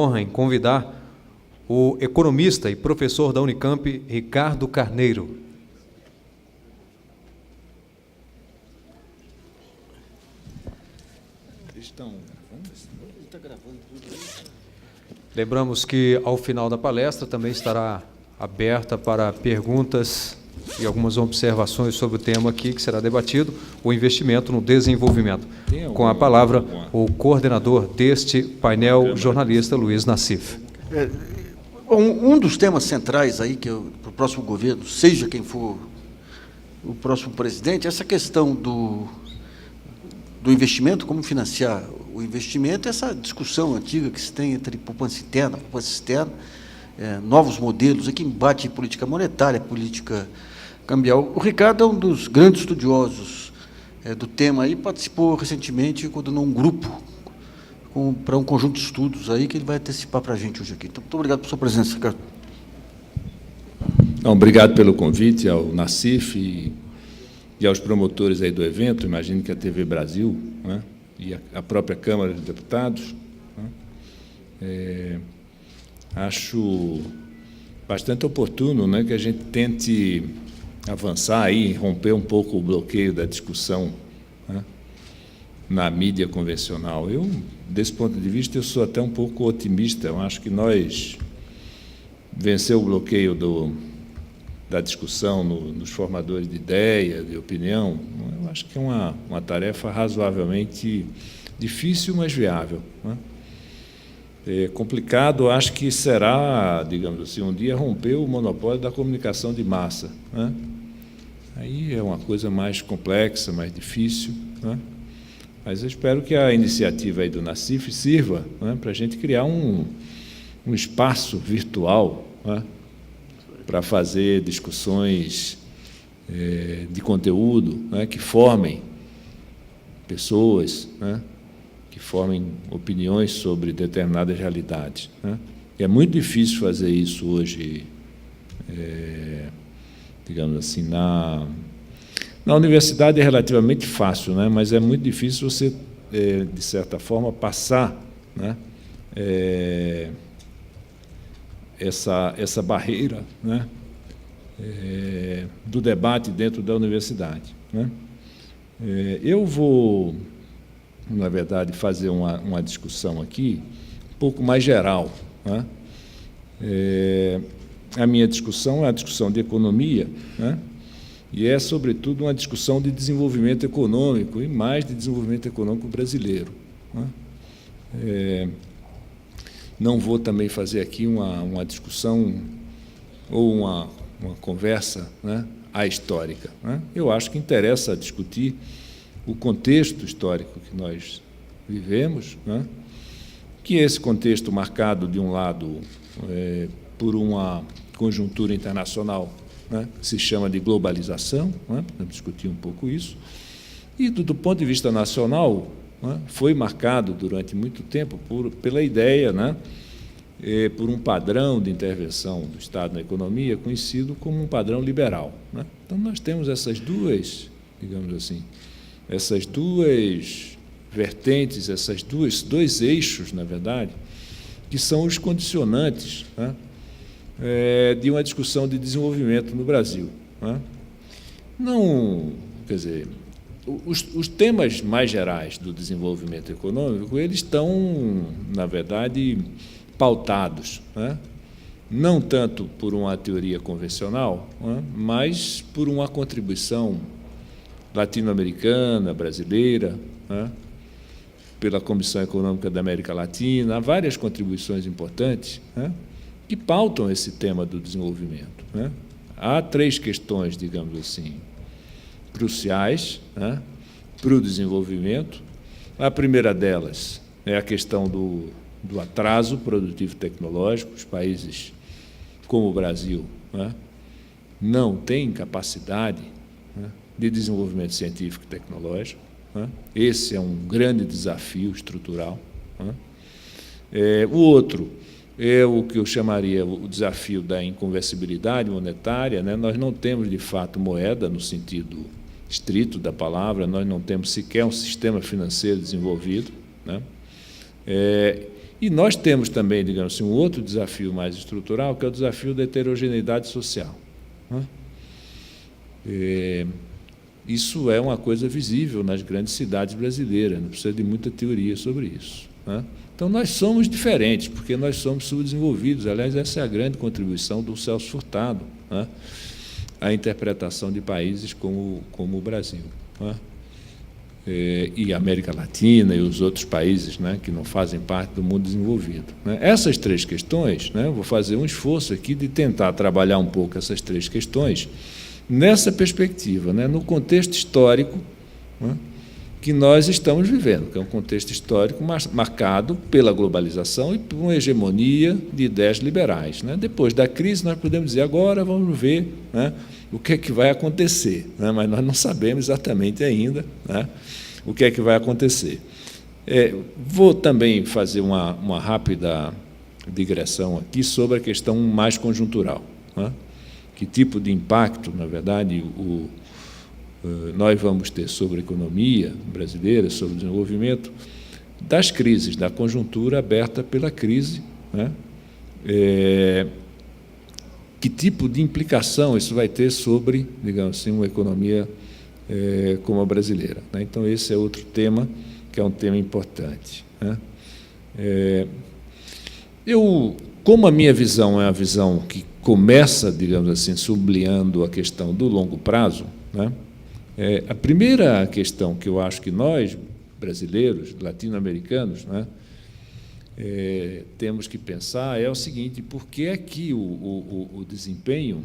honra em convidar o economista e professor da Unicamp, Ricardo Carneiro. Lembramos que, ao final da palestra, também estará aberta para perguntas e algumas observações sobre o tema aqui que será debatido, o investimento no desenvolvimento. Com a palavra, o coordenador deste painel, jornalista Luiz Nassif. Um dos temas centrais aí para o próximo governo, seja quem for o próximo presidente, é essa questão do investimento, como financiar o investimento, essa discussão antiga que se tem entre poupança interna, poupança externa, novos modelos, aqui embate política monetária, política cambial. O Ricardo é um dos grandes estudiosos do tema, e participou recentemente, coordenou um grupo para um conjunto de estudos aí que ele vai antecipar para a gente hoje aqui. Então, muito obrigado por sua presença, Ricardo. Obrigado pelo convite ao Nassif e aos promotores aí do evento. Imagino que a TV Brasil, né, e a própria Câmara de Deputados, né, acho bastante oportuno, né, que a gente tente avançar aí, romper um pouco o bloqueio da discussão, né, na mídia convencional. Eu, desse ponto de vista, eu sou até um pouco otimista. Eu acho que nós vencemos o bloqueio da discussão nos formadores de ideia, de opinião. Eu acho que é uma tarefa razoavelmente difícil, mas viável, né? É complicado, acho que será, digamos assim, um dia romper o monopólio da comunicação de massa, né? Aí é uma coisa mais complexa, mais difícil, né? Mas eu espero que a iniciativa aí do Nassif sirva, né, para a gente criar um espaço virtual, né, para fazer discussões de conteúdo, né, que formem pessoas, né, que formem opiniões sobre determinadas realidades, né. E é muito difícil fazer isso hoje, digamos assim, na universidade é relativamente fácil, né, mas é muito difícil você, de certa forma, passar, né, essa barreira, né, do debate dentro da universidade, né. Eu vou, na verdade, fazer uma discussão aqui um pouco mais geral, né. A minha discussão é a discussão de economia, né, e é, sobretudo, uma discussão de desenvolvimento econômico, e mais de desenvolvimento econômico brasileiro, né. Não vou também fazer aqui uma discussão ou uma conversa, né, ahistórica, né. Eu acho que interessa discutir o contexto histórico que nós vivemos, né, que é esse contexto marcado, de um lado, por uma conjuntura internacional, né, que se chama de globalização, né, vamos discutir um pouco isso, e, do ponto de vista nacional, né, foi marcado durante muito tempo pela ideia, né, por um padrão de intervenção do Estado na economia conhecido como um padrão liberal, né. Então, nós temos essas duas, digamos assim, essas duas vertentes, dois eixos, na verdade, que são os condicionantes, né, de uma discussão de desenvolvimento no Brasil, né. Não, quer dizer, os temas mais gerais do desenvolvimento econômico, eles estão, na verdade, pautados, né, não tanto por uma teoria convencional, né, mas por uma contribuição latino-americana, brasileira, né, pela Comissão Econômica da América Latina. Há várias contribuições importantes, né, que pautam esse tema do desenvolvimento, né. Há três questões, digamos assim, cruciais, né, para o desenvolvimento. A primeira delas é a questão do atraso produtivo tecnológico. Os países como o Brasil, né, não têm capacidade, né, de desenvolvimento científico e tecnológico, né. Esse é um grande desafio estrutural, né. O outro é o que eu chamaria o desafio da inconversibilidade monetária, né. Nós não temos, de fato, moeda no sentido estrito da palavra, nós não temos sequer um sistema financeiro desenvolvido, né. E nós temos também, digamos assim, um outro desafio mais estrutural, que é o desafio da heterogeneidade social. Isso é uma coisa visível nas grandes cidades brasileiras, não precisa de muita teoria sobre isso. Então, nós somos diferentes, porque nós somos subdesenvolvidos. Aliás, essa é a grande contribuição do Celso Furtado, à interpretação de países como o Brasil. E a América Latina e os outros países, que não fazem parte do mundo desenvolvido. Essas três questões, eu vou fazer um esforço aqui de tentar trabalhar um pouco essas três questões nessa perspectiva, no contexto histórico que nós estamos vivendo, que é um contexto histórico marcado pela globalização e por uma hegemonia de ideias liberais. Depois da crise, nós podemos dizer, agora vamos ver o que é que vai acontecer, mas nós não sabemos exatamente ainda o que é que vai acontecer. Vou também fazer uma rápida digressão aqui sobre a questão mais conjuntural. Que tipo de impacto, na verdade, nós vamos ter sobre a economia brasileira, sobre o desenvolvimento das crises, da conjuntura aberta pela crise, que tipo de implicação isso vai ter sobre, digamos assim, uma economia como a brasileira. Então, esse é outro tema, que é um tema importante. Como a minha visão é uma visão que começa, digamos assim, sublinhando a questão do longo prazo, a primeira questão que eu acho que nós, brasileiros, latino-americanos, temos que pensar é o seguinte: por que é que o desempenho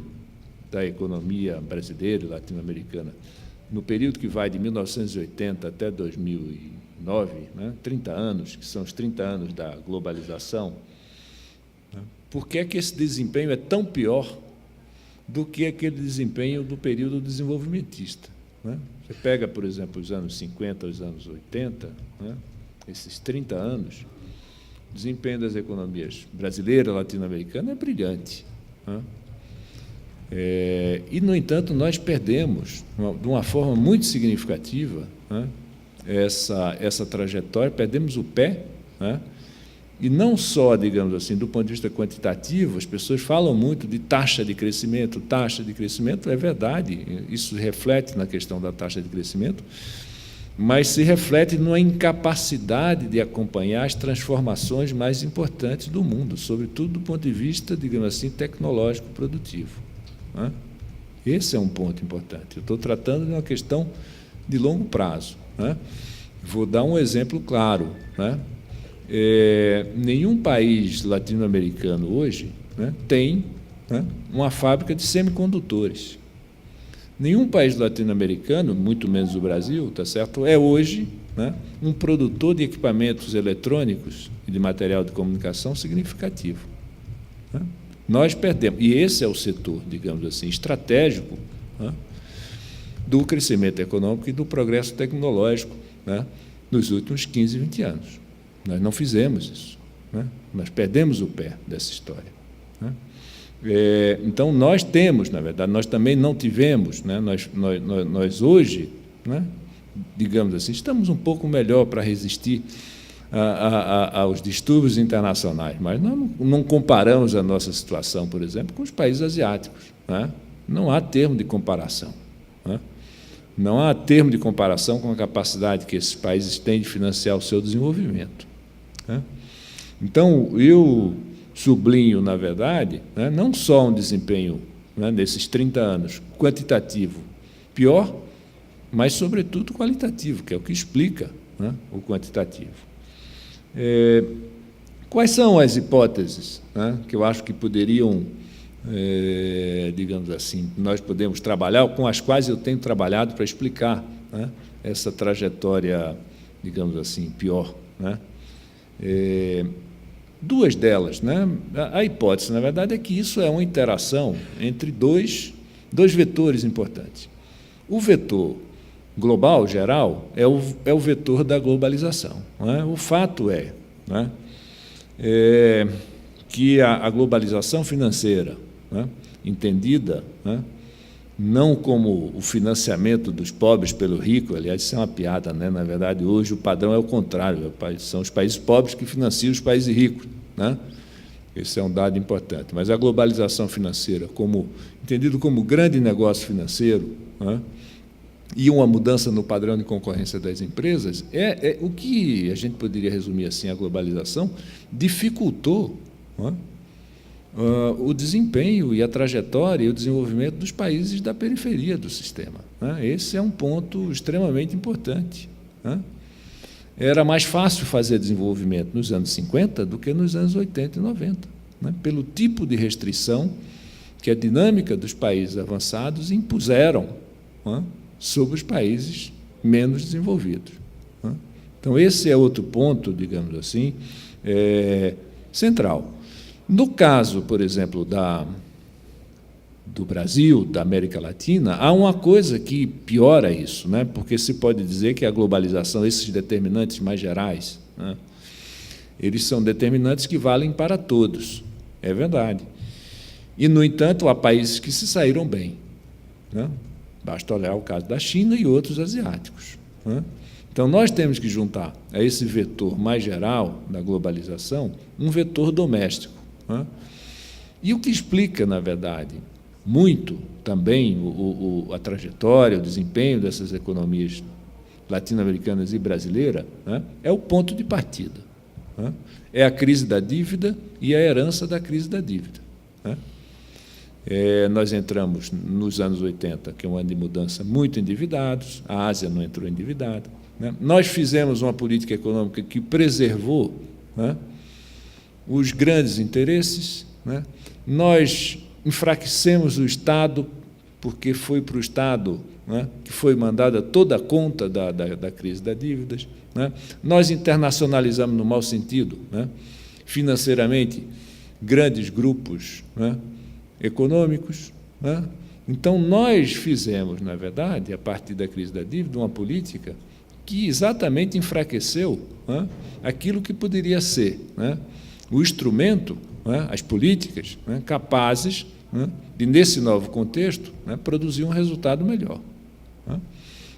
da economia brasileira e latino-americana, no período que vai de 1980 até 2009, 30 anos, que são os 30 anos da globalização, por que é que esse desempenho é tão pior do que aquele desempenho do período desenvolvimentista? Você pega, por exemplo, os anos 50, os anos 80, esses 30 anos, o desempenho das economias brasileira e latino-americana é brilhante. E, no entanto, nós perdemos, de uma forma muito significativa, essa trajetória, perdemos o pé, e não só, digamos assim, do ponto de vista quantitativo. As pessoas falam muito de taxa de crescimento, é verdade, isso se reflete na questão da taxa de crescimento, mas se reflete numa incapacidade de acompanhar as transformações mais importantes do mundo, sobretudo do ponto de vista, digamos assim, tecnológico produtivo. Esse é um ponto importante. Eu estou tratando de uma questão de longo prazo. Vou dar um exemplo claro. Nenhum país latino-americano hoje tem uma fábrica de semicondutores. Nenhum país latino-americano, muito menos o Brasil, tá certo, é hoje um produtor de equipamentos eletrônicos e de material de comunicação significativo. Nós perdemos. E esse é o setor, digamos assim, estratégico do crescimento econômico e do progresso tecnológico nos últimos 15, 20 anos. Nós não fizemos isso. Nós perdemos o pé dessa história. Então, nós temos, na verdade, nós também não tivemos, nós hoje, digamos assim, estamos um pouco melhor para resistir aos distúrbios internacionais, mas nós não comparamos a nossa situação, por exemplo, com os países asiáticos. Não há termo de comparação. Não há termo de comparação com a capacidade que esses países têm de financiar o seu desenvolvimento. Então, eu sublinho, na verdade, não só um desempenho nesses 30 anos quantitativo pior, mas, sobretudo, qualitativo, que é o que explica o quantitativo. Quais são as hipóteses que eu acho que poderiam, digamos assim, nós podemos trabalhar, com as quais eu tenho trabalhado para explicar essa trajetória, digamos assim, pior? Duas delas. A hipótese, na verdade, é que isso é uma interação entre dois vetores importantes. O vetor global, geral, é o vetor da globalização. O fato é que a globalização financeira, entendida não como o financiamento dos pobres pelo rico, aliás, isso é uma piada, né? Na verdade, hoje o padrão é o contrário, são os países pobres que financiam os países ricos, né? Esse é um dado importante. Mas a globalização financeira, entendido como grande negócio financeiro, né? E uma mudança no padrão de concorrência das empresas, é o que a gente poderia resumir assim: a globalização dificultou, né, o desempenho e a trajetória e o desenvolvimento dos países da periferia do sistema, né? Esse é um ponto extremamente importante, né? Era mais fácil fazer desenvolvimento nos anos 50 do que nos anos 80 e 90, né? Pelo tipo de restrição que a dinâmica dos países avançados impuseram, né, sobre os países menos desenvolvidos, né? Então, esse é outro ponto, digamos assim, central. No caso, por exemplo, do Brasil, da América Latina, há uma coisa que piora isso, né? Porque se pode dizer que a globalização, esses determinantes mais gerais, né, eles são determinantes que valem para todos, é verdade. E, no entanto, há países que se saíram bem, né? Basta olhar o caso da China e outros asiáticos, né? Então, nós temos que juntar a esse vetor mais geral da globalização um vetor doméstico, né? E o que explica, na verdade, muito também a trajetória, o desempenho dessas economias latino-americanas e brasileira, né, é o ponto de partida, né? É a crise da dívida e a herança da crise da dívida, né? Nós entramos nos anos 80, que é um ano de mudança, muito endividados, a Ásia não entrou endividada, né? Nós fizemos uma política econômica que preservou, né, os grandes interesses, né? Nós enfraquecemos o Estado, porque foi para o Estado, né, que foi mandada toda a conta da crise das dívidas, né? Nós internacionalizamos, no mau sentido, né, financeiramente, grandes grupos, né, econômicos, né? Então, nós fizemos, na verdade, a partir da crise da dívida, uma política que exatamente enfraqueceu, né, aquilo que poderia ser, né, o instrumento, né, as políticas, né, capazes, né, de, nesse novo contexto, né, produzir um resultado melhor, né?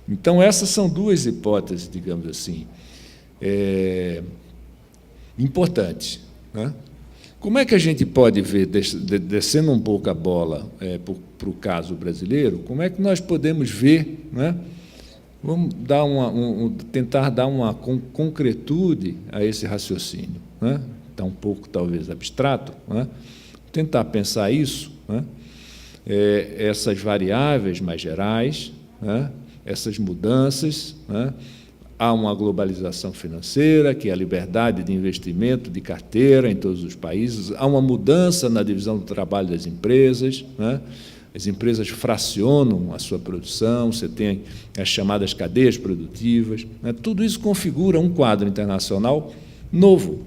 Então, essas são duas hipóteses, digamos assim, importantes, né? Como é que a gente pode ver, descendo um pouco a bola para o caso brasileiro, como é que nós podemos ver, né? Vamos dar tentar dar uma concretude a esse raciocínio, né? Está um pouco, talvez, abstrato, né? Tentar pensar isso, né? Essas variáveis mais gerais, né? Essas mudanças, né? Há uma globalização financeira, que é a liberdade de investimento, de carteira em todos os países, há uma mudança na divisão do trabalho das empresas, né? As empresas fracionam a sua produção, você tem as chamadas cadeias produtivas, né? Tudo isso configura um quadro internacional novo.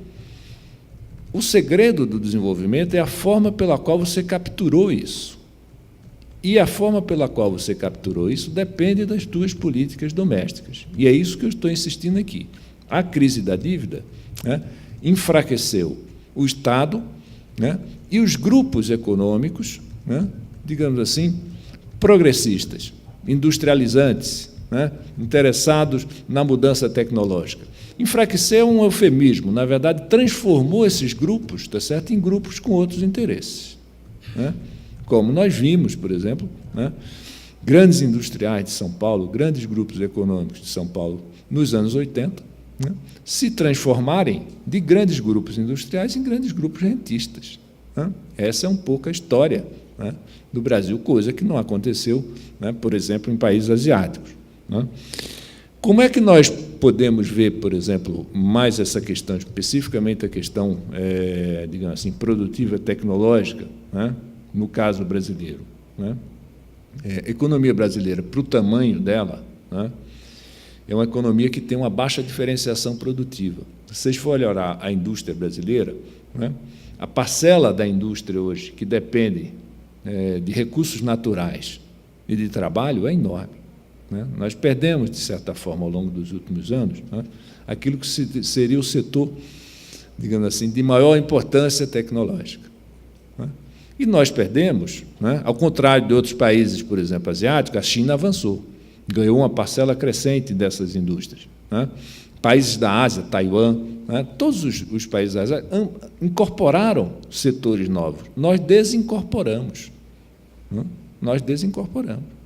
O segredo do desenvolvimento é a forma pela qual você capturou isso. E a forma pela qual você capturou isso depende das tuas políticas domésticas. E é isso que eu estou insistindo aqui. A crise da dívida, né, enfraqueceu o Estado, né, e os grupos econômicos, né, digamos assim, progressistas, industrializantes, né, interessados na mudança tecnológica. Enfraquecer é um eufemismo, na verdade, transformou esses grupos, tá certo, em grupos com outros interesses, né? Como nós vimos, por exemplo, né, grandes industriais de São Paulo, grandes grupos econômicos de São Paulo, nos anos 80, né, se transformarem de grandes grupos industriais em grandes grupos rentistas, né? Essa é um pouco a história, né, do Brasil, coisa que não aconteceu, né, por exemplo, em países asiáticos, né? Como é que nós podemos ver, por exemplo, mais essa questão, especificamente a questão, digamos assim, produtiva tecnológica, né, no caso brasileiro, né? A economia brasileira, para o tamanho dela, né, é uma economia que tem uma baixa diferenciação produtiva. Se vocês forem olhar a indústria brasileira, né, a parcela da indústria hoje que depende de recursos naturais e de trabalho é enorme, né? Nós perdemos, de certa forma, ao longo dos últimos anos, né, aquilo que seria o setor, digamos assim, de maior importância tecnológica, né? E nós perdemos, né? Ao contrário de outros países, por exemplo, asiáticos, a China avançou, ganhou uma parcela crescente dessas indústrias, né? Países da Ásia, Taiwan, né? Todos os países da Ásia incorporaram setores novos. Nós desincorporamos. Né? Nós desincorporamos.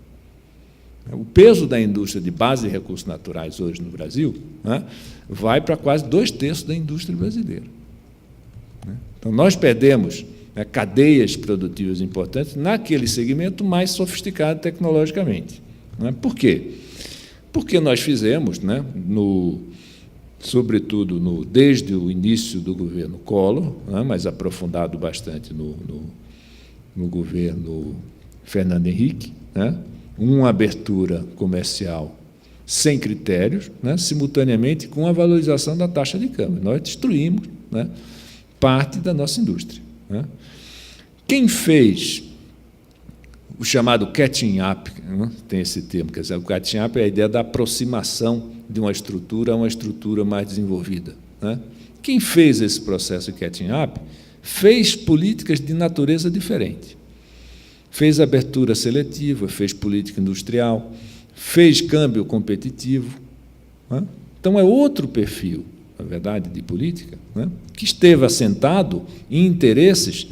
O peso da indústria de base de recursos naturais hoje no Brasil, né, vai para quase 2/3 da indústria brasileira. Então, nós perdemos, né, cadeias produtivas importantes naquele segmento mais sofisticado tecnologicamente. Né? Por quê? Porque nós fizemos, né, sobretudo desde o início do governo Collor, né, mas aprofundado bastante no governo Fernando Henrique, né, uma abertura comercial sem critérios, né, simultaneamente com a valorização da taxa de câmbio. Nós destruímos, né, parte da nossa indústria. Né. Quem fez o chamado catching up, né, tem esse termo, quer dizer, o catching up é a ideia da aproximação de uma estrutura a uma estrutura mais desenvolvida. Né. Quem fez esse processo de catching up fez políticas de natureza diferente. Fez abertura seletiva, fez política industrial, fez câmbio competitivo. Né? Então, é outro perfil, na verdade, de política, né, que esteve assentado em interesses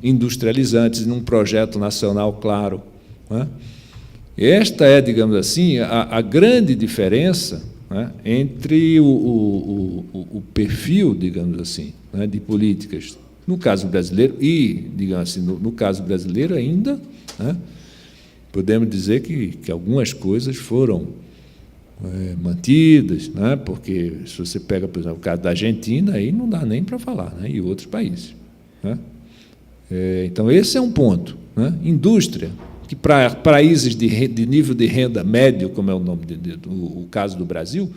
industrializantes, num projeto nacional claro. Né? Esta é, digamos assim, a grande diferença, né, entre o perfil, digamos assim, né, de políticas no caso brasileiro, e, digamos assim, no caso brasileiro ainda, né, podemos dizer que algumas coisas foram mantidas, né, porque se você pega, por exemplo, o caso da Argentina, aí não dá nem para falar, né, e outros países. Né. Então, esse é um ponto. Né. Indústria, que para países de nível de renda médio, como é o caso do Brasil,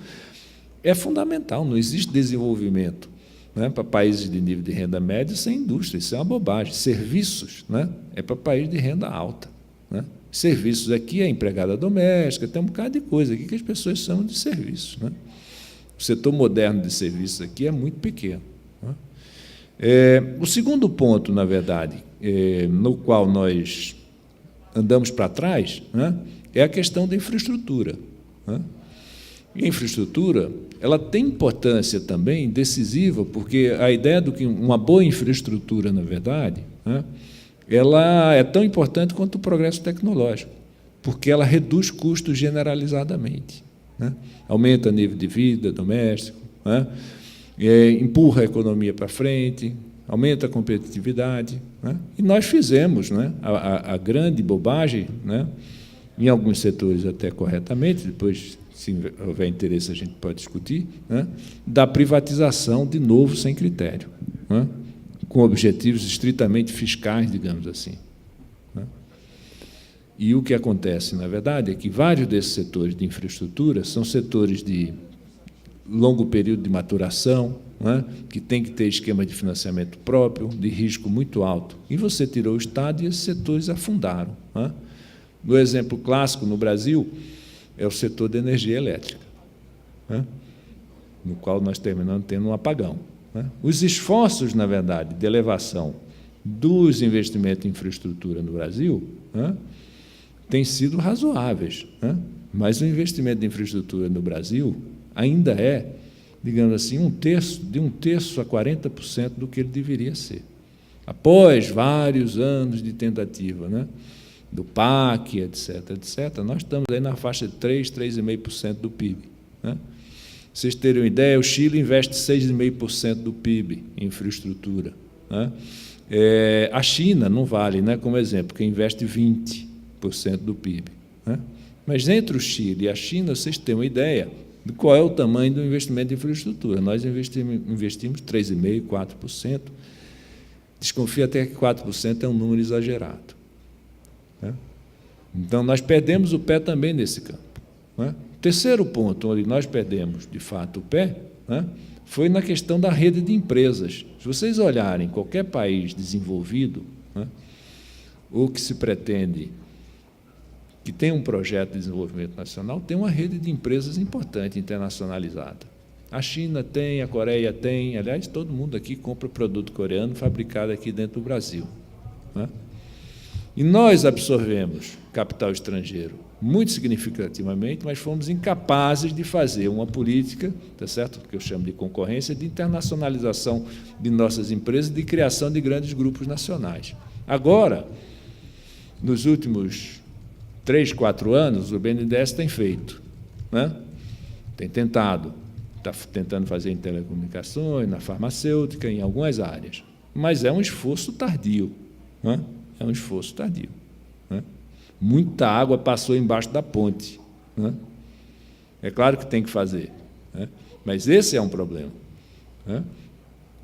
é fundamental, não existe desenvolvimento, né, para países de nível de renda média sem indústria, isso é uma bobagem. Serviços, né, é para países de renda alta. Né. Serviços aqui é empregada doméstica, tem um bocado de coisa aqui que as pessoas chamam de serviços. Né. O setor moderno de serviços aqui é muito pequeno. Né. O segundo ponto, na verdade, no qual nós andamos para trás, né, é a questão da infraestrutura. Né. E a infraestrutura, ela tem importância também decisiva, porque a ideia de que uma boa infraestrutura, na verdade, né, ela é tão importante quanto o progresso tecnológico, porque ela reduz custos generalizadamente, né, aumenta o nível de vida doméstico, né, empurra a economia para frente, aumenta a competitividade. Né, e nós fizemos, né, a grande bobagem, né, em alguns setores até corretamente, depois, se houver interesse, a gente pode discutir, né, da privatização, de novo, sem critério, né, com objetivos estritamente fiscais, digamos assim. Né. E o que acontece, na verdade, é que vários desses setores de infraestrutura são setores de longo período de maturação, né, que tem que ter esquema de financiamento próprio, de risco muito alto. E você tirou o Estado e esses setores afundaram. Né. No exemplo clássico, no Brasil, é o setor da energia elétrica, né, no qual nós terminamos tendo um apagão. Né. Os esforços, na verdade, de elevação dos investimentos em infraestrutura no Brasil, né, têm sido razoáveis, né, mas o investimento em infraestrutura no Brasil ainda é, digamos assim, de um terço a 40% do que ele deveria ser. Após vários anos de tentativa, né, do PAC, etc., nós estamos aí na faixa de 3,5% do PIB. Né? Vocês terem uma ideia, o Chile investe 6,5% do PIB em infraestrutura. Né? A China não vale, né, como exemplo, que investe 20% do PIB. Né? Mas entre o Chile e a China, vocês têm uma ideia de qual é o tamanho do investimento em infraestrutura. Nós investimos 3,5%, 4%. Desconfio até que 4% é um número exagerado. Então, nós perdemos o pé também nesse campo. Né? Terceiro ponto, onde nós perdemos, de fato, o pé, né, foi na questão da rede de empresas. Se vocês olharem qualquer país desenvolvido, né, ou que se pretende que tem um projeto de desenvolvimento nacional, tem uma rede de empresas importante, internacionalizada. A China tem, a Coreia tem, aliás, todo mundo aqui compra produto coreano fabricado aqui dentro do Brasil. Né? E nós absorvemos capital estrangeiro muito significativamente, mas fomos incapazes de fazer uma política, tá certo? Que eu chamo de concorrência, de internacionalização de nossas empresas, de criação de grandes grupos nacionais. Agora, nos últimos 3, 4 anos, o BNDES tem feito, né? Tem tentado, está tentando fazer em telecomunicações, na farmacêutica, em algumas áreas, mas é um esforço tardio, né? É um esforço tardio, né? Muita água passou embaixo da ponte, né? É claro que tem que fazer, né? Mas esse é um problema, né?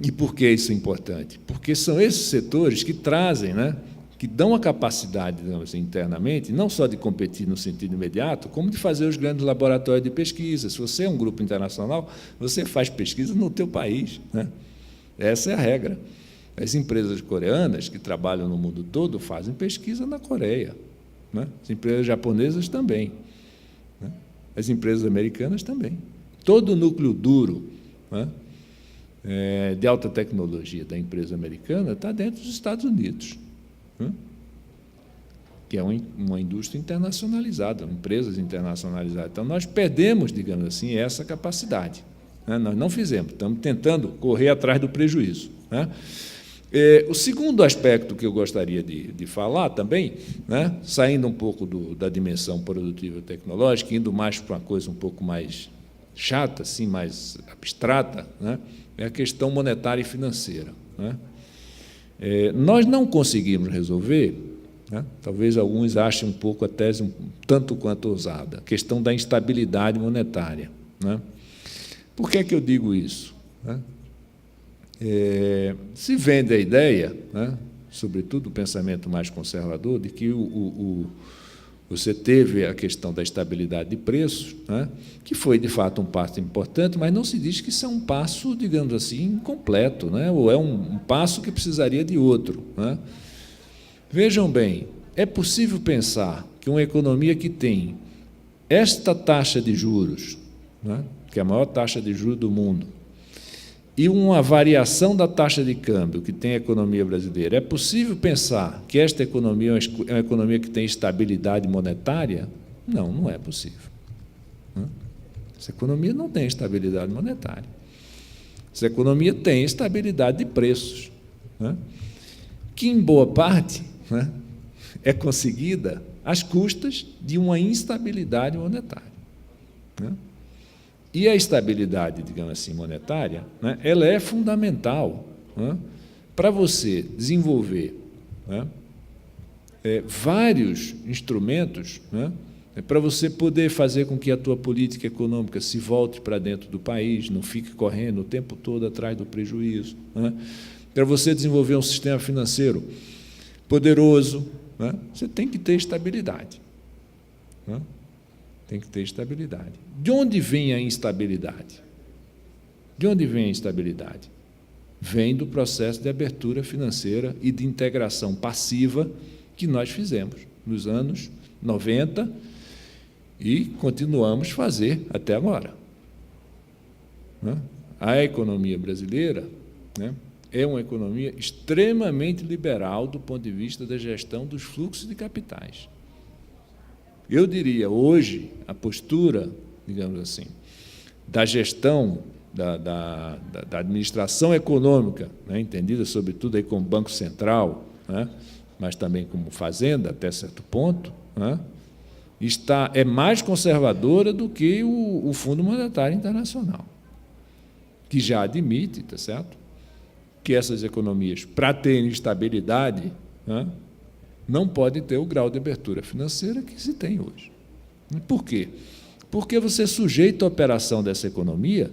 E por que isso é importante? Porque são esses setores que trazem, né, que dão a capacidade, digamos assim, internamente, não só de competir no sentido imediato, como de fazer os grandes laboratórios de pesquisa. Se você é um grupo internacional, você faz pesquisa no teu país, né? Essa é a regra. As empresas coreanas que trabalham no mundo todo fazem pesquisa na Coreia, né? As empresas japonesas também, né? As empresas americanas também. Todo o núcleo duro, né, de alta tecnologia da empresa americana está dentro dos Estados Unidos, né? Que é uma indústria internacionalizada, empresas internacionalizadas. Então, nós perdemos, digamos assim, essa capacidade, né? Nós não fizemos, estamos tentando correr atrás do prejuízo, né? O segundo aspecto que eu gostaria de falar também, né, saindo um pouco da dimensão produtiva tecnológica, indo mais para uma coisa um pouco mais chata, assim, mais abstrata, né, é a questão monetária e financeira, né? Nós não conseguimos resolver, né, talvez alguns achem um pouco a tese um tanto quanto ousada, a questão da instabilidade monetária, né? Por que é que eu digo isso, né? Se vende a ideia, né, sobretudo o pensamento mais conservador, de que você teve a questão da estabilidade de preços, né, que foi, de fato, um passo importante, mas não se diz que isso é um passo, digamos assim, incompleto, né, ou é um passo que precisaria de outro, né? Vejam bem, é possível pensar que uma economia que tem esta taxa de juros, né, que é a maior taxa de juros do mundo, e uma variação da taxa de câmbio que tem a economia brasileira, é possível pensar que esta economia é uma economia que tem estabilidade monetária? Não, não é possível, né? Essa economia não tem estabilidade monetária. Essa economia tem estabilidade de preços, né, que, em boa parte, né, é conseguida às custas de uma instabilidade monetária, né? E a estabilidade, digamos assim, monetária, né, ela é fundamental, né, para você desenvolver, né, vários instrumentos, né, para você poder fazer com que a tua política econômica se volte para dentro do país, não fique correndo o tempo todo atrás do prejuízo, né, para você desenvolver um sistema financeiro poderoso, né, você tem que ter estabilidade, né? Tem que ter estabilidade. De onde vem a instabilidade? De onde vem a instabilidade? Vem do processo de abertura financeira e de integração passiva que nós fizemos nos anos 90 e continuamos a fazer até agora, né? A economia brasileira, né, é uma economia extremamente liberal do ponto de vista da gestão dos fluxos de capitais. Eu diria, hoje, a postura, digamos assim, da gestão, da administração econômica, né, entendida sobretudo aí como Banco Central, né, mas também como Fazenda, até certo ponto, né, é mais conservadora do que o Fundo Monetário Internacional, que já admite, tá certo, que essas economias, para terem estabilidade, né, não pode ter o grau de abertura financeira que se tem hoje. Por quê? Porque você sujeita a operação dessa economia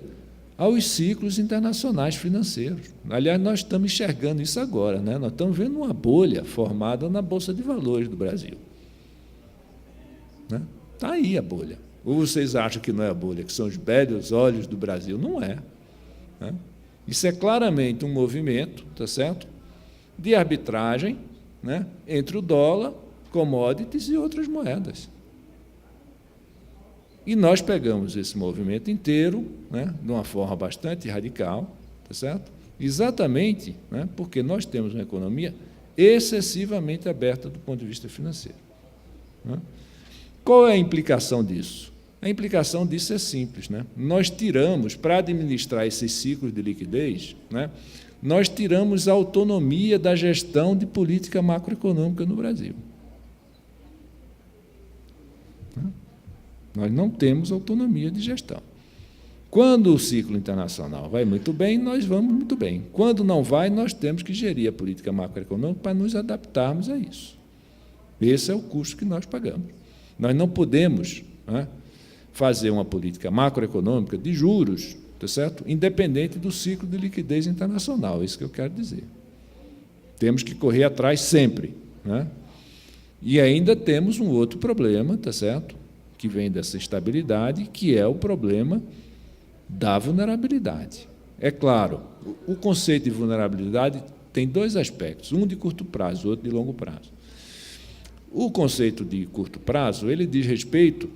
aos ciclos internacionais financeiros. Aliás, nós estamos enxergando isso agora, né? Nós estamos vendo uma bolha formada na Bolsa de Valores do Brasil, né? Está aí a bolha. Ou vocês acham que não é a bolha, que são os belos olhos do Brasil? Não é, né? Isso é claramente um movimento, tá certo, de arbitragem, né, entre o dólar, commodities e outras moedas. E nós pegamos esse movimento inteiro, né, de uma forma bastante radical, tá certo? Exatamente, né, porque nós temos uma economia excessivamente aberta do ponto de vista financeiro. Qual é a implicação disso? A implicação disso é simples. Nós tiramos, para administrar esses ciclos de liquidez, nós tiramos a autonomia da gestão de política macroeconômica no Brasil. Nós não temos autonomia de gestão. Quando o ciclo internacional vai muito bem, nós vamos muito bem. Quando não vai, nós temos que gerir a política macroeconômica para nos adaptarmos a isso. Esse é o custo que nós pagamos. Nós não podemos fazer uma política macroeconômica de juros, tá certo? Independente do ciclo de liquidez internacional, é isso que eu quero dizer. Temos que correr atrás sempre. E ainda temos um outro problema, tá certo? Que vem dessa estabilidade, que é o problema da vulnerabilidade. É claro, o conceito de vulnerabilidade tem dois aspectos, um de curto prazo, outro de longo prazo. O conceito de curto prazo, ele diz respeito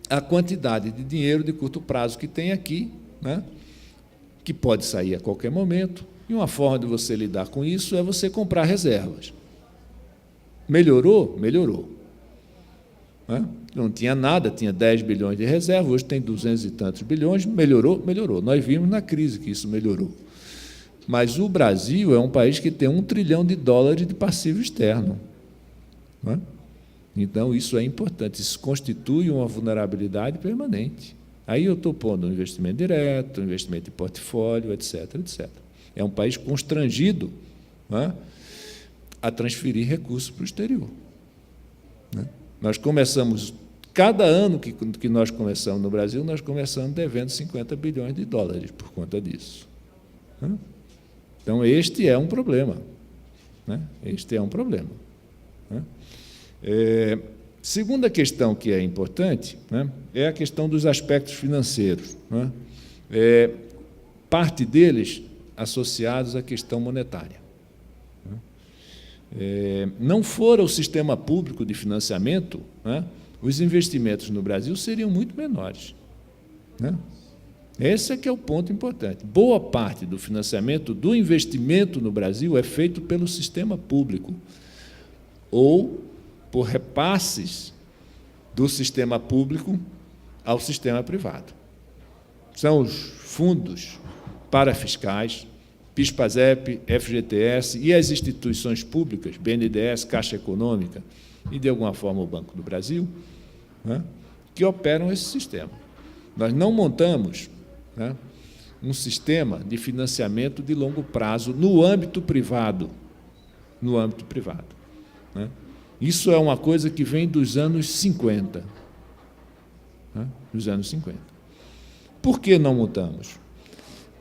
à quantidade de dinheiro de curto prazo que tem aqui, que pode sair a qualquer momento, e uma forma de você lidar com isso é você comprar reservas. Melhorou? Melhorou. Não tinha nada, tinha 10 bilhões de reserva, hoje tem 200 e tantos bilhões, melhorou? Melhorou. Nós vimos na crise que isso melhorou. Mas o Brasil é um país que tem $1 trilhão de passivo externo. Então, isso é importante, isso constitui uma vulnerabilidade permanente. Aí eu estou pondo um investimento direto, um investimento em portfólio, etc., etc. É um país constrangido a transferir recursos para o exterior. Nós começamos, cada ano que nós começamos no Brasil, nós começamos devendo $50 bilhões por conta disso. Então, este é um problema. Este é um problema. Segunda questão que é importante é a questão dos aspectos financeiros. Parte deles associados à questão monetária. Não fora o sistema público de financiamento, os investimentos no Brasil seriam muito menores. Esse é que é o ponto importante. Boa parte do financiamento, do investimento no Brasil é feito pelo sistema público ou por repasses do sistema público ao sistema privado. São os fundos parafiscais, PIS/PASEP, FGTS e as instituições públicas, BNDES, Caixa Econômica e, de alguma forma, o Banco do Brasil, que operam esse sistema. Nós não montamos um sistema de financiamento de longo prazo no âmbito privado. No âmbito privado. Isso é uma coisa que vem dos anos 50. Dos anos 50. Por que não montamos?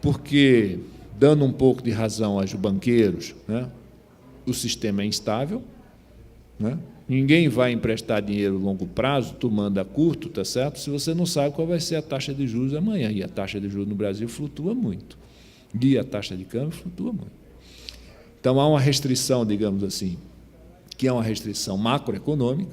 Porque, dando um pouco de razão aos banqueiros, o sistema é instável, ninguém vai emprestar dinheiro a longo prazo, tomando a curto, tá certo? Se você não sabe qual vai ser a taxa de juros amanhã, e a taxa de juros no Brasil flutua muito, e a taxa de câmbio flutua muito. Então, há uma restrição, digamos assim, que é uma restrição macroeconômica,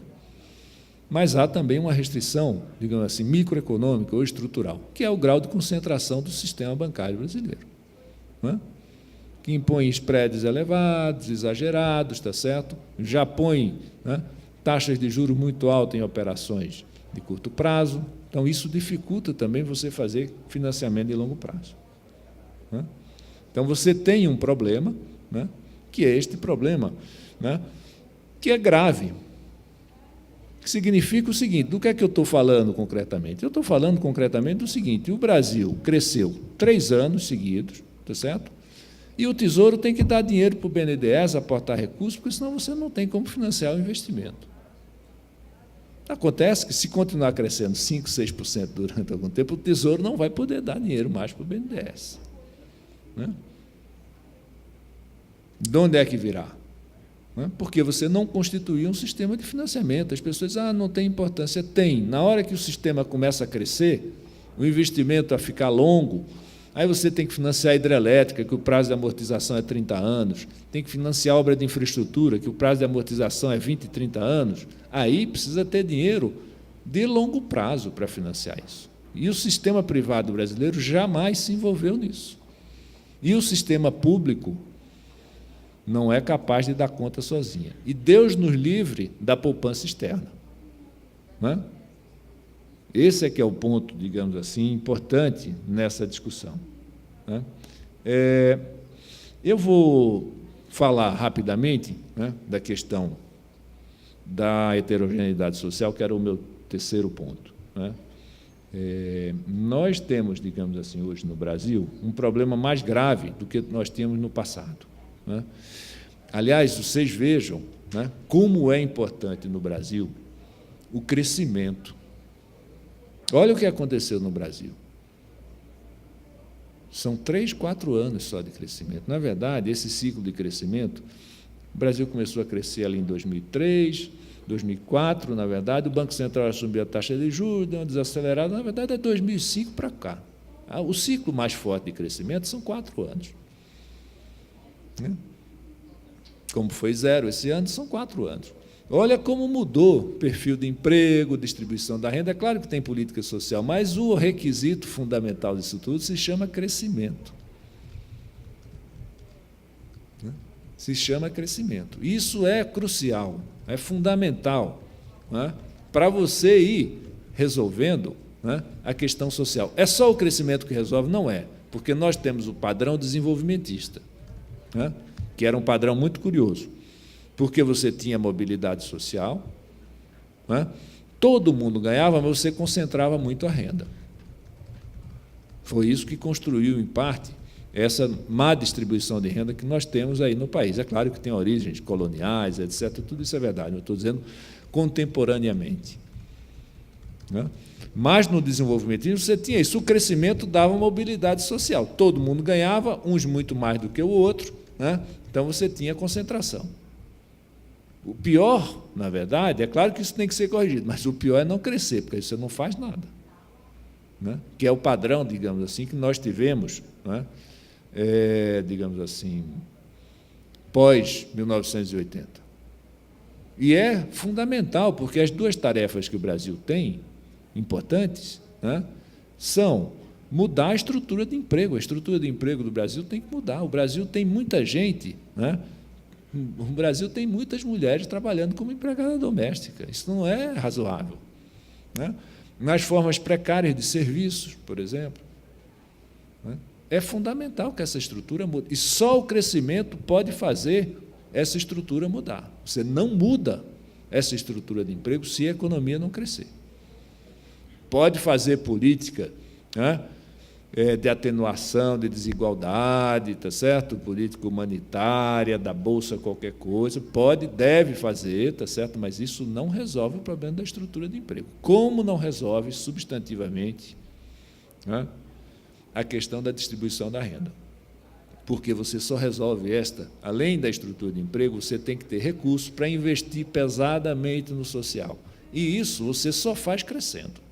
mas há também uma restrição, digamos assim, microeconômica ou estrutural, que é o grau de concentração do sistema bancário brasileiro, que impõe spreads elevados, exagerados, está certo? Já põe taxas de juros muito altas em operações de curto prazo, então isso dificulta também você fazer financiamento de longo prazo. Então, você tem um problema, que é este problema, que é grave, que significa o seguinte: do que é que eu estou falando concretamente? Eu estou falando concretamente do seguinte: o Brasil cresceu 3 anos seguidos, tá certo? E o Tesouro tem que dar dinheiro para o BNDES, aportar recursos, porque senão você não tem como financiar o investimento. Acontece que, se continuar crescendo 5%, 6% durante algum tempo, o Tesouro não vai poder dar dinheiro mais para o BNDES. De onde é que virá? Porque você não constituiu um sistema de financiamento. As pessoas dizem, não tem importância. Tem. Na hora que o sistema começa a crescer, o investimento a ficar longo, aí você tem que financiar a hidrelétrica, que o prazo de amortização é 30 anos, tem que financiar a obra de infraestrutura, que o prazo de amortização é 20, 30 anos. Aí precisa ter dinheiro de longo prazo para financiar isso. E o sistema privado brasileiro jamais se envolveu nisso. E o sistema público não é capaz de dar conta sozinha. E Deus nos livre da poupança externa. Né? Esse é que é o ponto, digamos assim, importante nessa discussão. Né? Eu vou falar rapidamente, né, da questão da heterogeneidade social, que era o meu terceiro ponto. Né? Nós temos, digamos assim, hoje no Brasil, um problema mais grave do que nós tínhamos no passado. Né? Aliás, vocês vejam, né, como é importante no Brasil o crescimento. Olha o que aconteceu no Brasil. São 3, 4 anos só de crescimento. Na verdade, esse ciclo de crescimento, o Brasil começou a crescer ali em 2003, 2004, na verdade, o Banco Central assumiu a taxa de juros, deu uma desacelerada, na verdade, é 2005 para cá. O ciclo mais forte de crescimento são 4 anos. Como foi 0 esse ano, são 4 anos. Olha como mudou o perfil de emprego, distribuição da renda. É claro que tem política social, mas o requisito fundamental disso tudo se chama crescimento. Se chama crescimento. Isso é crucial, é fundamental, né, para você ir resolvendo, né, a questão social. É só o crescimento que resolve? Não é, porque nós temos o padrão desenvolvimentista, né, que era um padrão muito curioso, porque você tinha mobilidade social, né, todo mundo ganhava, mas você concentrava muito a renda. Foi isso que construiu, em parte, essa má distribuição de renda que nós temos aí no país. É claro que tem origens coloniais, etc., tudo isso é verdade, eu estou dizendo contemporaneamente. Né? Mas no desenvolvimentismo você tinha isso, o crescimento dava mobilidade social, todo mundo ganhava, uns muito mais do que o outro, né? Então você tinha concentração. O pior, na verdade, é claro que isso tem que ser corrigido, mas o pior é não crescer, porque você não faz nada. Né? Que é o padrão, digamos assim, que nós tivemos, né? Digamos assim, pós-1980. E é fundamental, porque as duas tarefas que o Brasil tem, importantes, né, são mudar a estrutura de emprego. A estrutura de emprego do Brasil tem que mudar. O Brasil tem muita gente, né? O Brasil tem muitas mulheres trabalhando como empregada doméstica. Isso não é razoável. Né? Nas formas precárias de serviços, por exemplo. Né? É fundamental que essa estrutura mude. E só o crescimento pode fazer essa estrutura mudar. Você não muda essa estrutura de emprego se a economia não crescer. Pode fazer política, né, de atenuação de desigualdade, tá certo? Política humanitária, da bolsa qualquer coisa, pode, deve fazer, tá certo? Mas isso não resolve o problema da estrutura de emprego. Como não resolve substantivamente, né, a questão da distribuição da renda? Porque você só resolve esta, além da estrutura de emprego, você tem que ter recursos para investir pesadamente no social. E isso você só faz crescendo.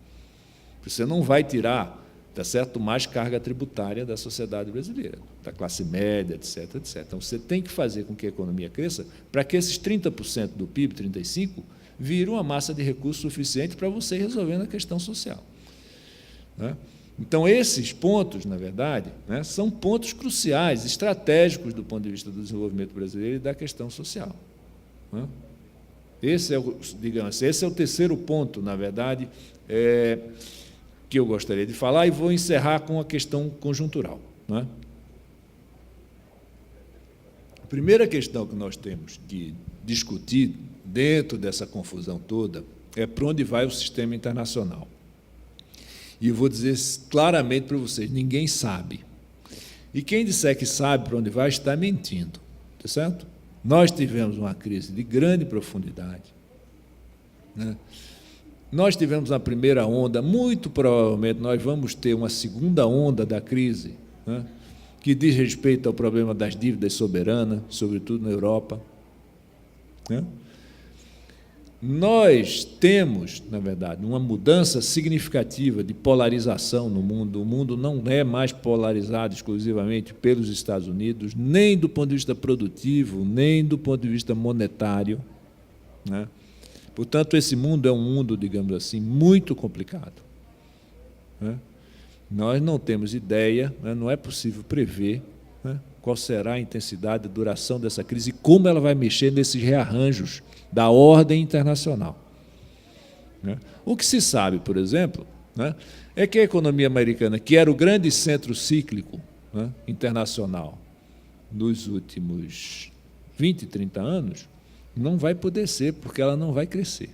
Você não vai tirar, tá certo, mais carga tributária da sociedade brasileira, da classe média, etc., etc. Então, você tem que fazer com que a economia cresça para que esses 30% do PIB, 35%, virem uma massa de recursos suficiente para você ir resolvendo a questão social. Né? Então, esses pontos, na verdade, né, são pontos cruciais, estratégicos do ponto de vista do desenvolvimento brasileiro e da questão social. Né? Esse é o terceiro ponto, na verdade, que eu gostaria de falar, e vou encerrar com a questão conjuntural. Né? A primeira questão que nós temos que discutir dentro dessa confusão toda é para onde vai o sistema internacional. E eu vou dizer claramente para vocês, ninguém sabe. E quem disser que sabe para onde vai está mentindo. Tá certo? Nós tivemos uma crise de grande profundidade. Né? Nós tivemos a primeira onda, muito provavelmente nós vamos ter uma segunda onda da crise, né, que diz respeito ao problema das dívidas soberanas, sobretudo na Europa. Né? Nós temos, na verdade, uma mudança significativa de polarização no mundo. O mundo não é mais polarizado exclusivamente pelos Estados Unidos, nem do ponto de vista produtivo, nem do ponto de vista monetário. Né? Portanto, esse mundo é um mundo, digamos assim, muito complicado. Né? Nós não temos ideia, né, não é possível prever, né, qual será a intensidade, a duração dessa crise e como ela vai mexer nesses rearranjos da ordem internacional. O que se sabe, por exemplo, é que a economia americana, que era o grande centro cíclico internacional nos últimos 20, 30 anos, não vai poder ser, porque ela não vai crescer.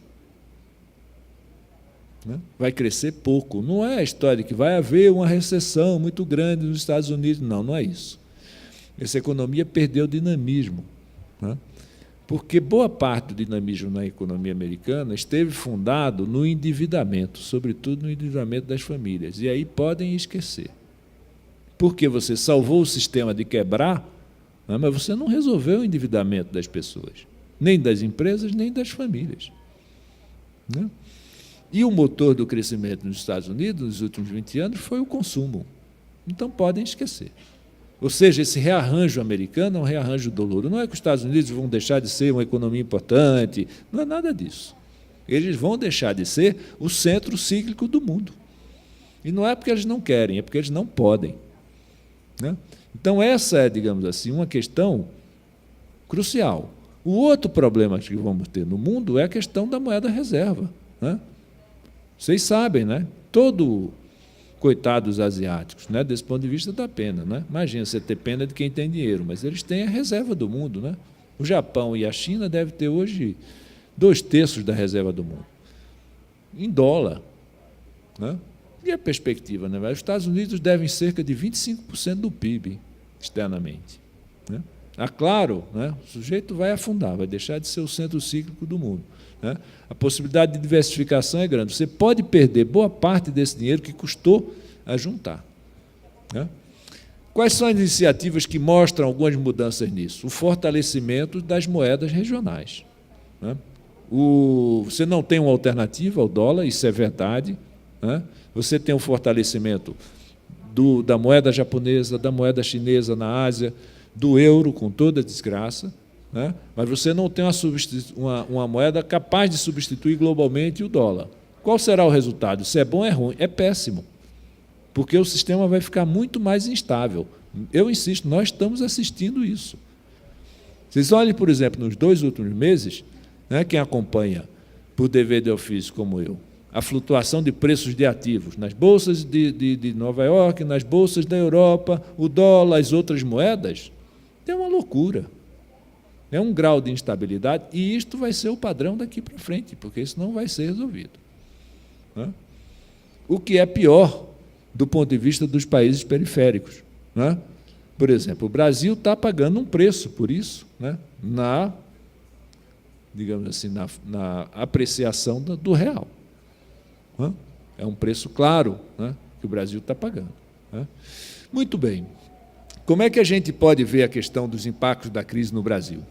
Vai crescer pouco. Não é a história de que vai haver uma recessão muito grande nos Estados Unidos. Não, não é isso. Essa economia perdeu dinamismo, porque boa parte do dinamismo na economia americana esteve fundado no endividamento, sobretudo no endividamento das famílias. E aí podem esquecer. Porque você salvou o sistema de quebrar, mas você não resolveu o endividamento das pessoas, nem das empresas, nem das famílias. E o motor do crescimento nos Estados Unidos, nos últimos 20 anos, foi o consumo. Então, podem esquecer. Ou seja, esse rearranjo americano é um rearranjo doloroso. Não é que os Estados Unidos vão deixar de ser uma economia importante, não é nada disso. Eles vão deixar de ser o centro cíclico do mundo. E não é porque eles não querem, é porque eles não podem. Então, essa é, digamos assim, uma questão crucial. O outro problema que vamos ter no mundo é a questão da moeda reserva. Vocês sabem, coitados asiáticos, desse ponto de vista dá pena. Imagina você ter pena de quem tem dinheiro, mas eles têm a reserva do mundo. O Japão e a China devem ter hoje 2/3 da reserva do mundo, em dólar. E a perspectiva? Os Estados Unidos devem cerca de 25% do PIB externamente. Claro, o sujeito vai afundar, vai deixar de ser o centro cíclico do mundo. A possibilidade de diversificação é grande. Você pode perder boa parte desse dinheiro que custou a juntar. Quais são as iniciativas que mostram algumas mudanças nisso? O fortalecimento das moedas regionais. Você não tem uma alternativa ao dólar, isso é verdade. Você tem o fortalecimento da moeda japonesa, da moeda chinesa na Ásia, do euro, com toda a desgraça, mas você não tem uma moeda capaz de substituir globalmente o dólar. Qual será o resultado? Se é bom ou é ruim? É péssimo, porque o sistema vai ficar muito mais instável. Eu insisto, nós estamos assistindo isso. Vocês olhem, por exemplo, nos 2 últimos meses, quem acompanha por dever de ofício como eu, a flutuação de preços de ativos nas bolsas de Nova York, nas bolsas da Europa, o dólar, as outras moedas, é uma loucura. É um grau de instabilidade, e isto vai ser o padrão daqui para frente, porque isso não vai ser resolvido. O que é pior do ponto de vista dos países periféricos. Por exemplo, o Brasil está pagando um preço por isso, digamos assim, na apreciação do real. É um preço claro que o Brasil está pagando. Muito bem. Como é que a gente pode ver a questão dos impactos da crise no Brasil?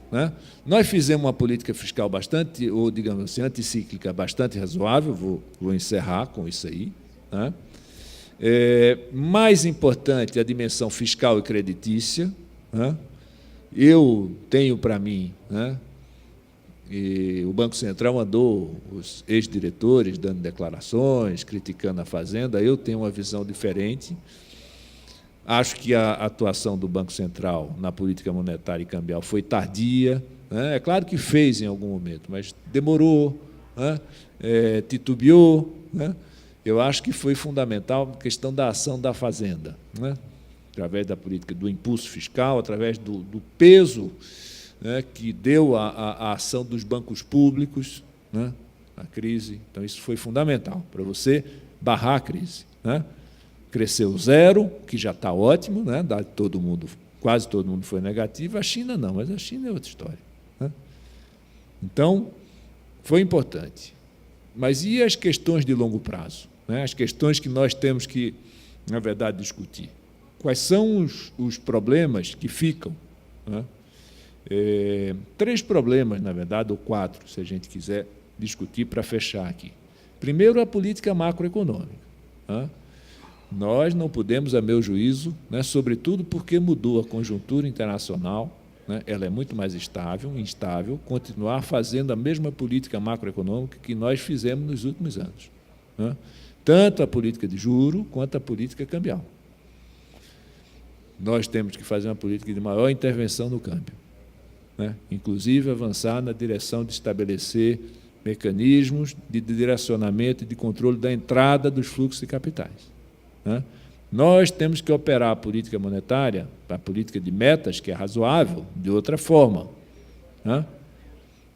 Nós fizemos uma política fiscal bastante, ou digamos assim, anticíclica, bastante razoável, vou encerrar com isso aí. Mais importante, a dimensão fiscal e creditícia. Eu tenho para mim, e o Banco Central andou os ex-diretores dando declarações, criticando a Fazenda, eu tenho uma visão diferente. Acho que a atuação do Banco Central na política monetária e cambial foi tardia. É claro que fez em algum momento, mas demorou, titubeou. Eu acho que foi fundamental a questão da ação da Fazenda, através da política do impulso fiscal, através do peso que deu a ação dos bancos públicos na crise. Então, isso foi fundamental para você barrar a crise. Cresceu 0, que já está ótimo, quase todo mundo foi negativo, a China não, mas a China é outra história. Então, foi importante. Mas e as questões de longo prazo? As questões que nós temos que, na verdade, discutir? Quais são os problemas que ficam? 3 problemas, na verdade, ou 4, se a gente quiser discutir para fechar aqui. Primeiro, a política macroeconômica. Nós não podemos, a meu juízo, sobretudo porque mudou a conjuntura internacional, ela é muito mais instável, continuar fazendo a mesma política macroeconômica que nós fizemos nos últimos anos. Tanto a política de juro quanto a política cambial. nós temos que fazer uma política de maior intervenção no câmbio, né? Inclusive avançar na direção de estabelecer mecanismos de direcionamento e de controle da entrada dos fluxos de capitais, né? Nós temos que operar a política monetária, a política de metas, que é razoável, de outra forma, né?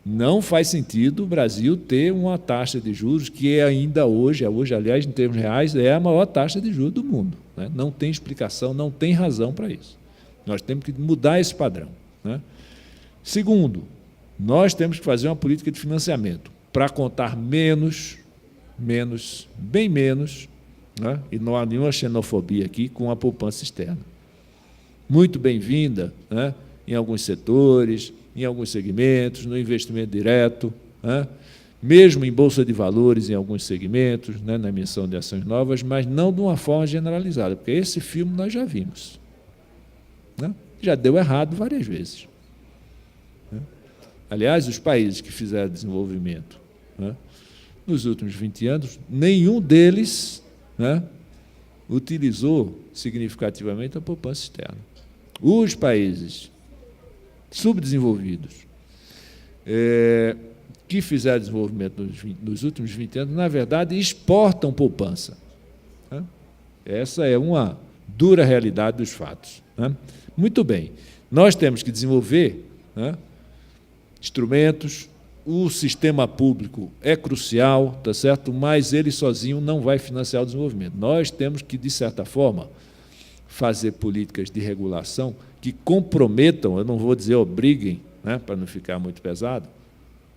Não faz sentido o Brasil ter uma taxa de juros que é ainda hoje, aliás, em termos reais, é a maior taxa de juros do mundo, né? Não tem explicação, não tem razão para isso. Nós temos que mudar esse padrão, né? Segundo, nós temos que fazer uma política de financiamento para contar bem menos, né? E não há nenhuma xenofobia aqui com a poupança externa. Muito bem-vinda, né? Em alguns setores, em alguns segmentos, no investimento direto, né? Mesmo em bolsa de valores em alguns segmentos, né? Na emissão de ações novas, mas não de uma forma generalizada, porque esse filme nós já vimos, né? Já deu errado várias vezes, né? Aliás, os países que fizeram desenvolvimento, né, nos últimos 20 anos, nenhum deles, né, utilizou significativamente a poupança externa. Os países subdesenvolvidos que fizeram desenvolvimento nos últimos 20 anos, na verdade, exportam poupança, né? Essa é uma dura realidade dos fatos, né? Muito bem, nós temos que desenvolver, né, instrumentos. O sistema público é crucial, tá certo? Mas ele sozinho não vai financiar o desenvolvimento. Nós temos que, de certa forma, fazer políticas de regulação que comprometam, eu não vou dizer obriguem, né, para não ficar muito pesado,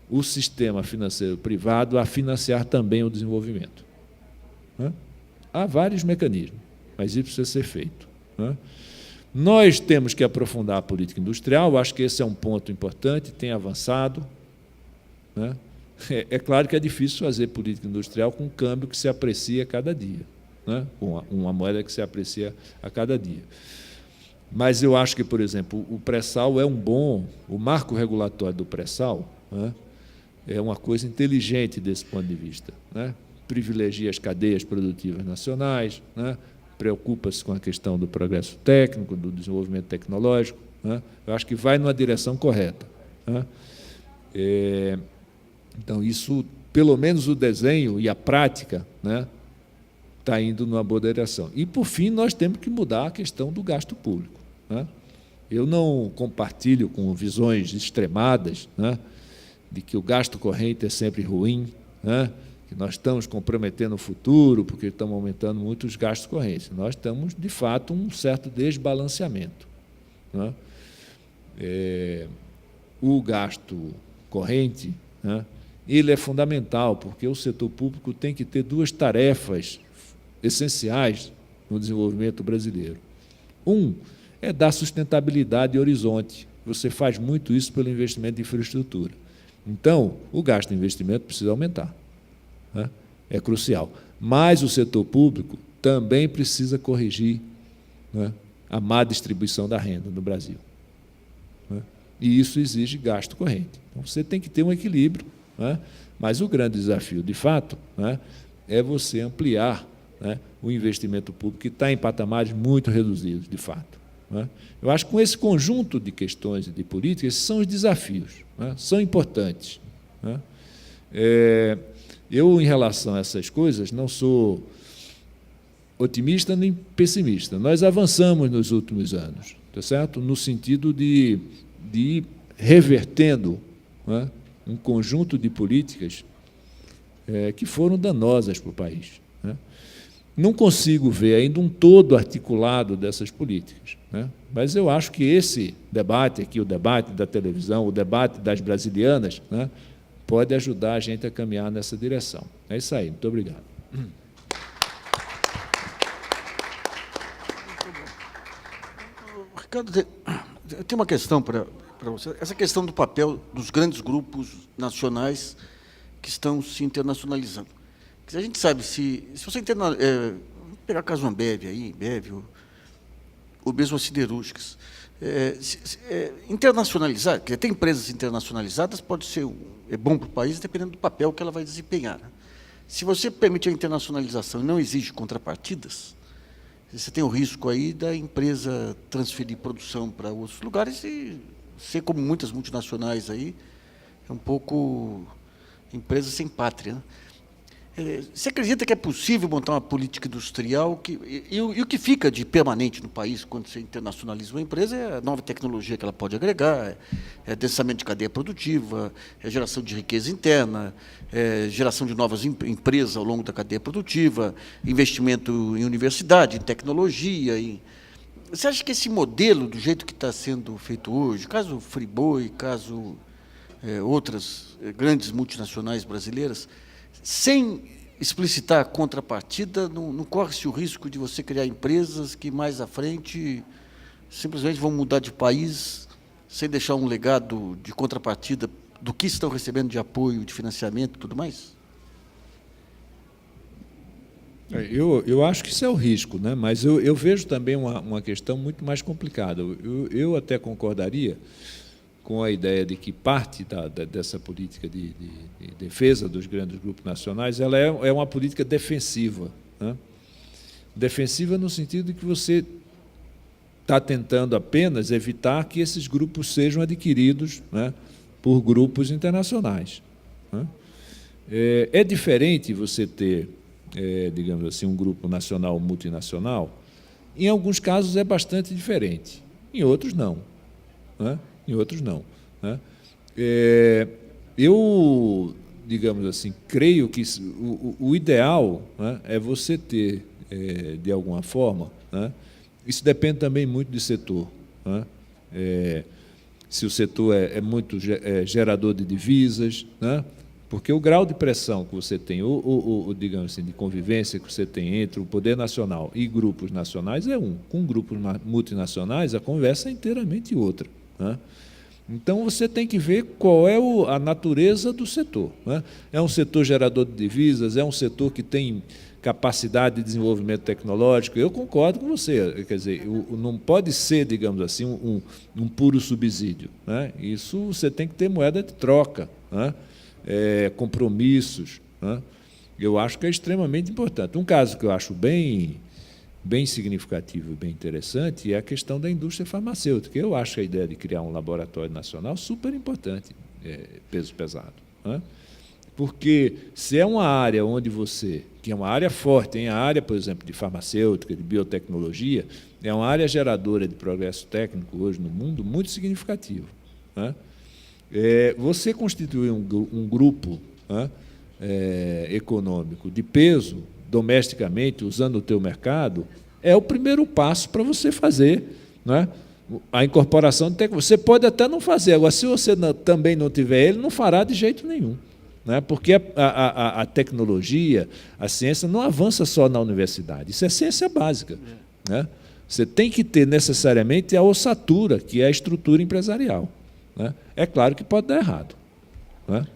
o sistema financeiro privado a financiar também o desenvolvimento, né? Há vários mecanismos, mas isso precisa ser feito, né? Nós temos que aprofundar a política industrial, acho que esse é um ponto importante, tem avançado, né? É claro que é difícil fazer política industrial com um câmbio que se aprecia a cada dia, né? Uma moeda que se aprecia a cada dia. Mas eu acho que, por exemplo, o pré-sal é o marco regulatório do pré-sal, né, é uma coisa inteligente desse ponto de vista, né? Privilegia as cadeias produtivas nacionais, né? Preocupa-se com a questão do progresso técnico, do desenvolvimento tecnológico, né? Eu acho que vai numa direção correta, né? Então, isso, pelo menos o desenho e a prática, né, está indo numa boa direção. E, por fim, nós temos que mudar a questão do gasto público, né? Eu não compartilho com visões extremadas, né, de que o gasto corrente é sempre ruim, né, que nós estamos comprometendo o futuro porque estamos aumentando muito os gastos correntes. Nós estamos, de fato, um certo desbalanceamento, né? O gasto corrente, né, ele é fundamental, porque o setor público tem que ter duas tarefas essenciais no desenvolvimento brasileiro. É dar sustentabilidade e horizonte. Você faz muito isso pelo investimento em infraestrutura. Então, o gasto de investimento precisa aumentar, né? É crucial. Mas o setor público também precisa corrigir, né, a má distribuição da renda no Brasil, né? E isso exige gasto corrente. Então, você tem que ter um equilíbrio, né? Mas o grande desafio, de fato, né, é você ampliar, né, o investimento público, que está em patamares muito reduzidos, de fato, né? Eu acho que com esse conjunto de questões e de políticas, esses são os desafios, né, são importantes, né? Eu, em relação a essas coisas, não sou otimista nem pessimista. Nós avançamos nos últimos anos, tá certo? No sentido de ir revertendo, né, um conjunto de políticas que foram danosas para o país, né? Não consigo ver ainda um todo articulado dessas políticas, né? Mas eu acho que esse debate aqui, o debate da televisão, o debate das brasilianas, né, pode ajudar a gente a caminhar nessa direção. É isso aí. Muito obrigado. Ricardo, eu tenho uma questão para você. Essa questão do papel dos grandes grupos nacionais que estão se internacionalizando. A gente sabe, se você pegar o caso Ambev, aí, Ambev, ou mesmo as siderúrgicas, internacionalizar, quer dizer, ter empresas internacionalizadas pode ser bom para o país, dependendo do papel que ela vai desempenhar, né? Se você permite a internacionalização e não exige contrapartidas, você tem o risco aí da empresa transferir produção para outros lugares e ser como muitas multinacionais aí, é um pouco empresa sem pátria, né? Você acredita que é possível montar uma política industrial e o que fica de permanente no país quando você internacionaliza uma empresa é a nova tecnologia que ela pode agregar, é adensamento de cadeia produtiva, é geração de riqueza interna, é geração de novas empresas ao longo da cadeia produtiva, investimento em universidade, em tecnologia. Você acha que esse modelo, do jeito que está sendo feito hoje, caso Friboi, caso outras grandes multinacionais brasileiras, sem explicitar a contrapartida, não corre-se o risco de você criar empresas que mais à frente simplesmente vão mudar de país sem deixar um legado de contrapartida do que estão recebendo de apoio, de financiamento e tudo mais? Eu acho que isso é o risco, né? Mas eu vejo também uma questão muito mais complicada. Eu até concordaria com a ideia de que parte dessa política de defesa dos grandes grupos nacionais ela é uma política defensiva, né? Defensiva no sentido de que você está tentando apenas evitar que esses grupos sejam adquiridos, né, por grupos internacionais, né? É diferente você ter, digamos assim, um grupo nacional ou multinacional. Em alguns casos é bastante diferente, em outros não, né? Em outros não, né? Eu, digamos assim, creio que o ideal, né, é você ter, de alguma forma, né, isso depende também muito do setor, né? Se o setor é muito gerador de divisas, né? Porque o grau de pressão que você tem, digamos assim, de convivência que você tem entre o poder nacional e grupos nacionais é um. Com grupos multinacionais, a conversa é inteiramente outra, né? Então, você tem que ver qual é a natureza do setor, né? É um setor gerador de divisas, é um setor que tem capacidade de desenvolvimento tecnológico. Eu concordo com você, quer dizer, não pode ser, digamos assim, um puro subsídio, né? Isso você tem que ter moeda de troca, né? Compromissos, né? Eu acho que é extremamente importante. Um caso que eu acho bem significativo e bem interessante é a questão da indústria farmacêutica. Eu acho a ideia de criar um laboratório nacional super importante, peso pesado, né? Porque se é uma área onde que é uma área forte, tem a área, por exemplo, de farmacêutica, de biotecnologia, é uma área geradora de progresso técnico hoje no mundo muito significativo, né? Você constituir um grupo, né, econômico de peso domesticamente, usando o teu mercado, é o primeiro passo para você fazer, né, a incorporação de tecnologia. Você pode até não fazer, agora, se você também não tiver ele, não fará de jeito nenhum, né, porque a tecnologia, a ciência, não avança só na universidade, isso é ciência básica, né? Você tem que ter necessariamente a ossatura, que é a estrutura empresarial, né? É claro que pode dar errado, né?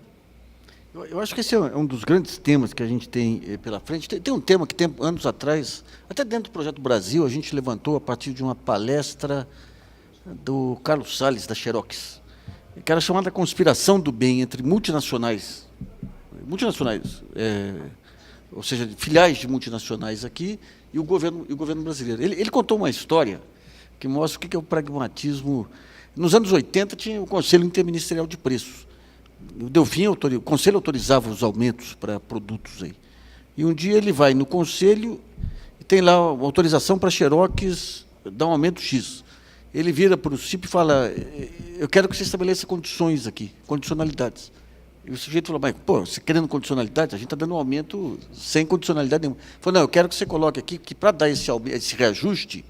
Eu acho que esse é um dos grandes temas que a gente tem pela frente. Tem um tema que, anos atrás, até dentro do Projeto Brasil, a gente levantou a partir de uma palestra do Carlos Salles, da Xerox, que era chamada Conspiração do Bem entre multinacionais, ou seja, filiais de multinacionais aqui, e o governo brasileiro. Ele contou uma história que mostra o que é o pragmatismo. Nos anos 80, tinha o Conselho Interministerial de Preços. O Conselho autorizava os aumentos para produtos aí. E um dia ele vai no Conselho e tem lá uma autorização para a Xerox dar um aumento X. Ele vira para o CIP e fala: eu quero que você estabeleça condições aqui, condicionalidades. E o sujeito falou: mas, pô, você querendo condicionalidade? A gente está dando um aumento sem condicionalidade nenhuma. Ele falou: não, eu quero que você coloque aqui que para dar esse reajuste,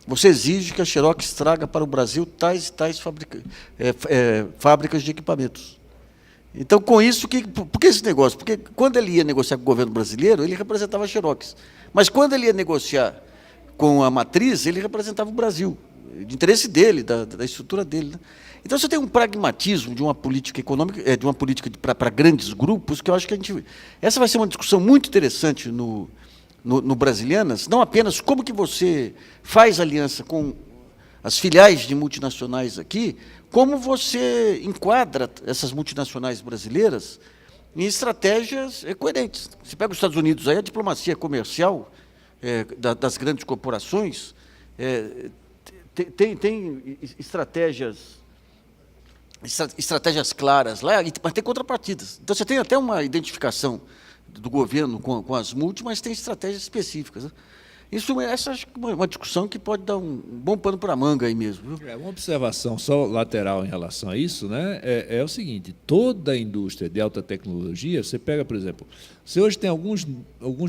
você exige que a Xerox traga para o Brasil tais e tais fábricas de equipamentos. Então, com isso, por que esse negócio? Porque quando ele ia negociar com o governo brasileiro, ele representava a Xerox. Mas quando ele ia negociar com a matriz, ele representava o Brasil, de interesse dele, da estrutura dele, né? Então, você tem um pragmatismo de uma política econômica, de uma política para grandes grupos, que eu acho que essa vai ser uma discussão muito interessante no Brasilianas, não apenas como que você faz aliança com as filiais de multinacionais aqui, como você enquadra essas multinacionais brasileiras em estratégias coerentes. Você pega os Estados Unidos, aí a diplomacia comercial das grandes corporações, tem estratégias claras lá, mas tem contrapartidas. Então, você tem até uma identificação do governo com as multis, mas tem estratégias específicas, né? Essa acho que é uma discussão que pode dar um bom pano para a manga aí mesmo. Viu? Uma observação só lateral em relação a isso, né, é o seguinte: toda a indústria de alta tecnologia, você pega, por exemplo, você hoje tem alguns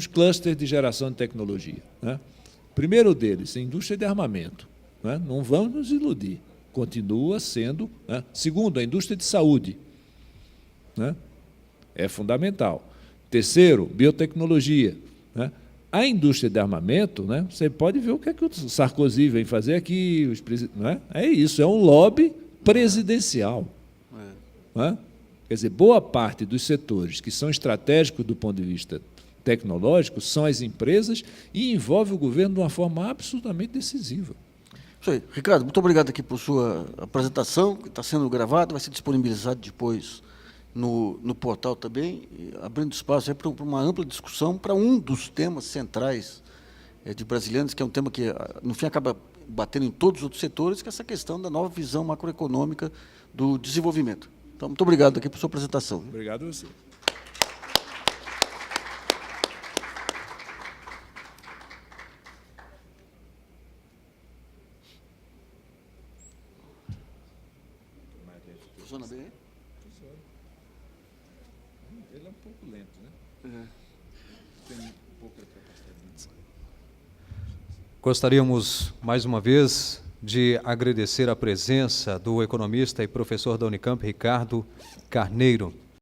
clusters de geração de tecnologia, né? Primeiro deles, a indústria de armamento, né? Não vamos nos iludir, continua sendo, né? Segundo, a indústria de saúde, né? É fundamental. Terceiro, biotecnologia, né? A indústria de armamento, né, você pode ver o que é que o Sarkozy vem fazer aqui, não é? É isso, é um lobby presidencial. Né? Quer dizer, boa parte dos setores que são estratégicos do ponto de vista tecnológico são as empresas e envolve o governo de uma forma absolutamente decisiva. Isso aí. Ricardo, muito obrigado aqui por sua apresentação, que está sendo gravada, vai ser disponibilizado depois no portal também, abrindo espaço para uma ampla discussão para um dos temas centrais de Brasilianos, que é um tema que, no fim, acaba batendo em todos os outros setores, que é essa questão da nova visão macroeconômica do desenvolvimento. Então, muito obrigado aqui por sua apresentação. Obrigado a você. Funciona bem? Ele é um pouco lento, né? Tem pouca capacidade. Gostaríamos, mais uma vez, de agradecer a presença do economista e professor da Unicamp, Ricardo Carneiro.